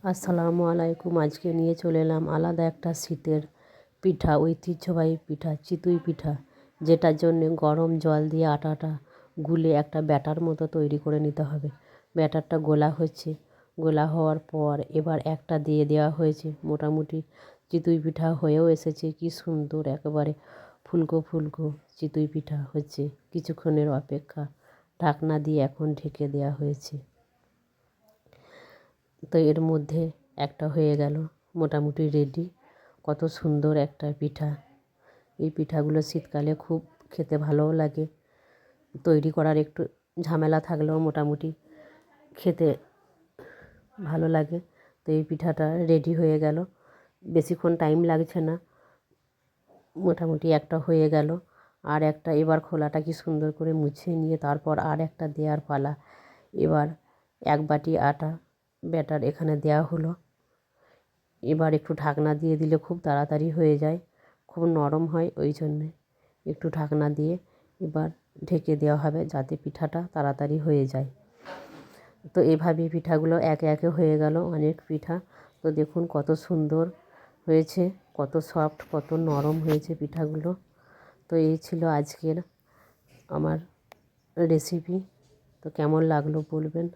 আসসালামু আলাইকুম। আজকে নিয়ে চলে এলাম আলাদা একটা শীতের পিঠা, ঐতিহ্যবাহী পিঠা, চিতই পিঠা, যেটার জন্য গরম জল দিয়ে আটাটা গুলে একটা ব্যাটার মতো তৈরি করে নিতে হবে। ব্যাটারটা গোলা হচ্ছে, গোলা হওয়ার পর এবার একটা দিয়ে দেওয়া হয়েছে। মোটামুটি চিতই পিঠা হয়েও এসেছে। কি সুন্দর একেবারে ফুলকো ফুলকো চিতই পিঠা হচ্ছে। কিছুক্ষণের অপেক্ষা, ঢাকনা দিয়ে এখন ঢেকে দেওয়া হয়েছে। তো এর মধ্যে একটা হয়ে গেল, মোটামুটি রেডি। কত সুন্দর একটা পিঠা। এই পিঠাগুলো শীতকালে খুব খেতে ভালোও লাগে। তৈরি করার একটু ঝামেলা থাকলেও মোটামুটি খেতে ভালো লাগে। তো এই পিঠাটা রেডি হয়ে গেল, বেশিক্ষণ টাইম লাগছে না। মোটামুটি একটা হয়ে গেল, আর একটা এবার খোলাটা কি সুন্দর করে মুছে নিয়ে তারপর আর একটা দেওয়ার পালা। এবার এক বাটি আটা ব্যাটার এখানে দেওয়া হলো। এবার একটু ঢাকনা দিয়ে দিলে খুব তাড়াতাড়ি হয়ে যায়, খুব নরম হয়, ওই জন্যে একটু ঢাকনা দিয়ে এবার ঢেকে দেওয়া হবে যাতে পিঠাটা তাড়াতাড়ি হয়ে যায়। তো এভাবে পিঠাগুলো একে একে হয়ে গেল অনেক পিঠা। তো দেখুন কত সুন্দর হয়েছে, কত সফট, কত নরম হয়েছে পিঠাগুলো। তো এই ছিল আজকের আমার রেসিপি। তো কেমন লাগলো বলবেন।